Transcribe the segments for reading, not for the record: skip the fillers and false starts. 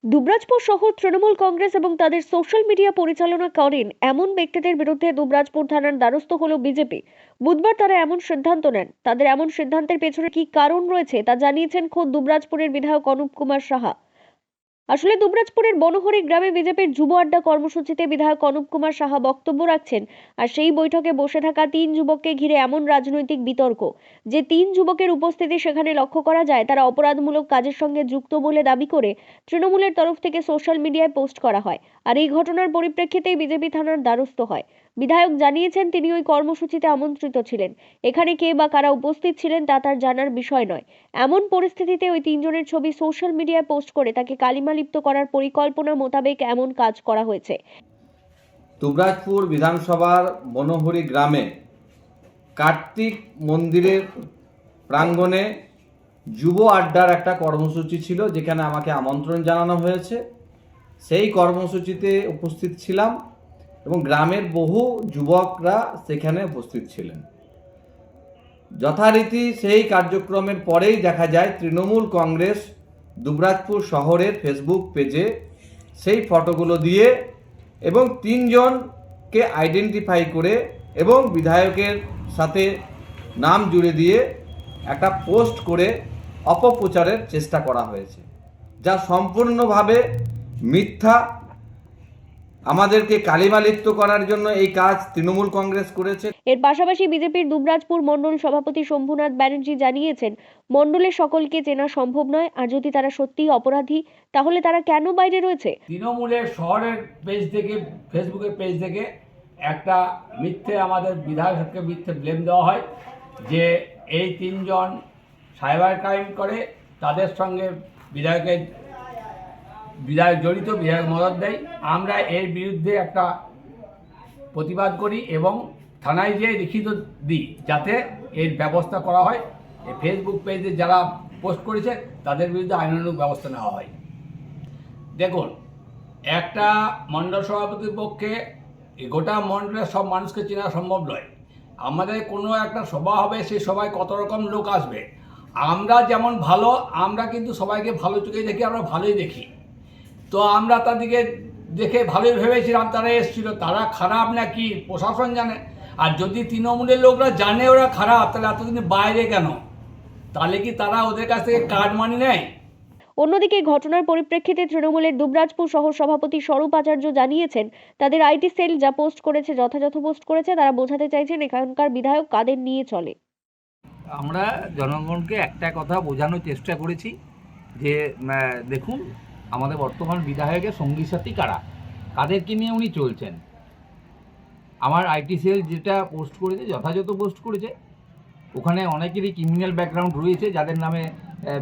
দুবরাজপুর শহর তৃণমূল কংগ্রেস এবং তাদের সোশ্যাল মিডিয়া পরিচালনা করেন এমন ব্যক্তিদের বিরুদ্ধে দুবরাজপুর থানার দ্বারস্থ হলো বিজেপি। বুধবার তারা এমন সিদ্ধান্ত নেন। তাদের এমন সিদ্ধান্তের পেছনে কি কারণ রয়েছে তা জানিয়েছেন খোদ দুবরাজপুরের বিধায়ক অনুপ কুমার সাহা। আসলে দুবরাজপুরের বনহরি গ্রামে বিজেপির যুব আড্ডা কর্মসূচিতে বিধায়ক অনুপ কুমার সাহা বক্তব্য রাখছেন। আর সেই বৈঠকে বসে থাকা 3 যুবককে ঘিরে এমন রাজনৈতিক বিতর্ক যে 3 যুবকের উপস্থিতি সেখানে লক্ষ্য করা যায় তারা অপরাধমূলক কাজের সঙ্গে যুক্ত বলে দাবি করে তৃণমূলের তরফ থেকে সোশ্যাল মিডিয়ায় পোস্ট করা হয়। আর এই ঘটনার পরিপ্রেক্ষিতেই বিজেপি থানার দ্বারস্থ হয়। বিধায়ক জানিয়েছেন তিনি ওই কর্মসূচিতে আমন্ত্রিত ছিলেন। এখানে কে বা কারা উপস্থিত ছিলেন তা তার জানার বিষয় নয়। এমন পরিস্থিতিতে ওই 3 জনের ছবি সোশ্যাল মিডিয়ায় পোস্ট করে তাকে কালিমালিপ্ত করার পরিকল্পনা মোতাবেক এমন কাজ করা হয়েছে। দুবরাজপুর বিধানসভার বনহরি গ্রামে কার্তিক মন্দিরের প্রাঙ্গণে যুব আড্ডার একটা কর্মসূচি ছিল, যেখানে আমাকে আমন্ত্রণ জানানো হয়েছে। সেই কর্মসূচিতে উপস্থিত ছিলাম এবং গ্রামের বহু যুবকরা সেখানে উপস্থিত ছিলেন। যথারীতি সেই কার্যক্রমের পরেই দেখা যায় তৃণমূল কংগ্রেস দুবরাজপুর শহরের ফেসবুক পেজে সেই ফটোগুলো দিয়ে এবং 3 জনকে আইডেন্টিফাই করে এবং বিধায়কের সাথে নাম জুড়ে দিয়ে একটা পোস্ট করে অপপ্রচারের চেষ্টা করা হয়েছে, যা সম্পূর্ণভাবে মিথ্যা। আমাদেরকে কালিমালিপ্ত করার জন্য এই কাজ তৃণমূল কংগ্রেস করেছে। এর পাশাপাশি বিজেপির দুবরাজপুর মণ্ডল সভাপতি শম্ভুনাথ ব্যানার্জি জানিয়েছেন, মণ্ডলের সকলকে চেনা সম্ভব নয়। আর যদি তারা সত্যিই অপরাধী তাহলে তারা কেন বাইরে রয়েছে? তৃণমূলের শহরের পেজ থেকে, ফেসবুকের পেজ থেকে একটা মিথ্যে আমাদের বিধায়ককে মিথ্যে ব্লেম দেওয়া হয় যে এই 3 জন সাইবার ক্রাইম করে, তাদের সঙ্গে বিধায়ক জড়িত, বিধায়ক মদত দেয়। আমরা এর বিরুদ্ধে একটা প্রতিবাদ করি এবং থানায় যেয়ে লিখিত দিই যাতে এর ব্যবস্থা করা হয়। এই ফেসবুক পেজে যারা পোস্ট করেছে তাদের বিরুদ্ধে আইনানুগ ব্যবস্থা নেওয়া হয়। দেখুন, একটা মণ্ডল সভাপতির পক্ষে গোটা মণ্ডলের সব মানুষকে চেনা সম্ভব নয়। আমাদের কোনো একটা সভা হবে, সেই সভায় কত রকম লোক আসবে। আমরা যেমন ভালো, আমরা কিন্তু সবাইকে ভালো চোখে দেখি, আমরা ভালোই দেখি। তো আমরা তাদেরকে দেখে ভালোই ভেবেছিলাম তারা এসেছিল। তারা খারাপ নাকি প্রশাসন জানে। আর যদি তৃণমূলের লোকরা জানে ওরা খারাপ, তাহলে এতদিন বাইরে কেন? তাহলে কি তারা ওদের কাছ থেকে কার্ড মানি নেয়? অন্যদিকে ঘটনার পরিপ্রেক্ষিতে তৃণমূলের দুবরাজপুর শহর সভাপতি স্বরূপ আচার্য জানিয়েছেন, তাদের আইটি সেল যা পোস্ট করেছে যথাযথ পোস্ট করেছে। তারা বোঝাতে চাইছেন এখানকার বিধায়ক কাদের নিয়ে চলে। আমরা জনগণকে একটা কথা বোঝানোর চেষ্টা করেছি যে দেখুন, আমাদের বর্তমান বিধায়কের সঙ্গী সাথী কারা, কাদেরকে নিয়ে উনি চলছেন। আমার আইটি সেল যেটা পোস্ট করেছে যথাযথ পোস্ট করেছে। ওখানে অনেকেরই ক্রিমিনাল ব্যাকগ্রাউন্ড রয়েছে, যাদের নামে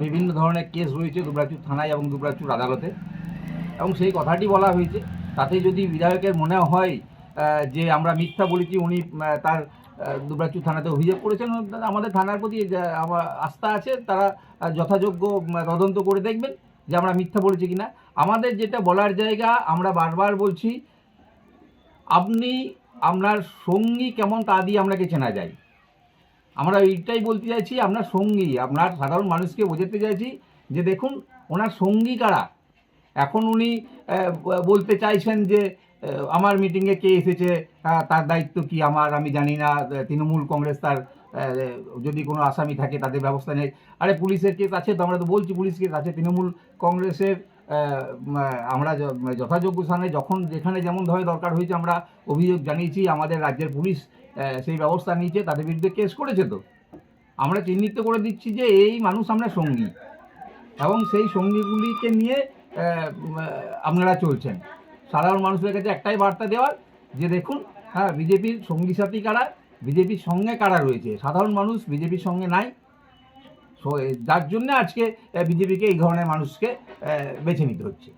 বিভিন্ন ধরনের কেস রয়েছে দুবরাজপুর থানায় এবং দুবরাজপুর আদালতে, এবং সেই কথাটি বলা হয়েছে। তাতে যদি বিধায়কের মনে হয় যে আমরা মিথ্যা বলেছি, উনি তার দুবরাজপুর থানাতে অভিযোগ করেছেন, আমাদের থানার প্রতি আমার আস্থা আছে, তারা যথাযোগ্য তদন্ত করে দেখবেন যে আমরা মিথ্যা বলেছি কিনা। আমাদের যেটা বলার জায়গা, আমরা বারবার বলছি, আপনি আপনার সঙ্গী কেমন তা দিয়ে আপনাকে চেনা যায়। আমরা এইটাই বলতে চাইছি, আপনার সঙ্গী, আপনার সাধারণ মানুষকে বোঝাতে চাইছি যে দেখুন ওনার সঙ্গী কারা। এখন উনি বলতে চাইছেন যে আমার মিটিংয়ে কে এসেছে, তার দায়িত্ব কি আমার, আমি জানি না। তৃণমূল কংগ্রেস তার যদি কোনো আসামি থাকে তাদের ব্যবস্থা নেই। আরে পুলিশের কেস আছে তো, আমরা তো বলছি পুলিশ কেস আছে। তৃণমূল কংগ্রেসের আমরা যথাযোগ্য স্থানে যখন যেখানে যেমন ধরনের দরকার হয়েছে আমরা অভিযোগ জানিয়েছি। আমাদের রাজ্যের পুলিশ সেই ব্যবস্থা নিয়েছে, তাদের বিরুদ্ধে কেস করেছে। তো আমরা চিহ্নিত করে দিচ্ছি যে এই মানুষ আমরা সঙ্গী, এবং সেই সঙ্গীগুলিকে নিয়ে আপনারা চলছেন। সাধারণ মানুষের কাছে একটাই বার্তা দেওয়ার যে দেখুন, হ্যাঁ, বিজেপির সঙ্গী সাথী কারা, বিজেপির সঙ্গে কারা রয়েছে। সাধারণ মানুষ বিজেপির সঙ্গে নাই, যার জন্য আজকে বিজেপিকে এই ধরনের মানুষকে বেছে নিতে হচ্ছে।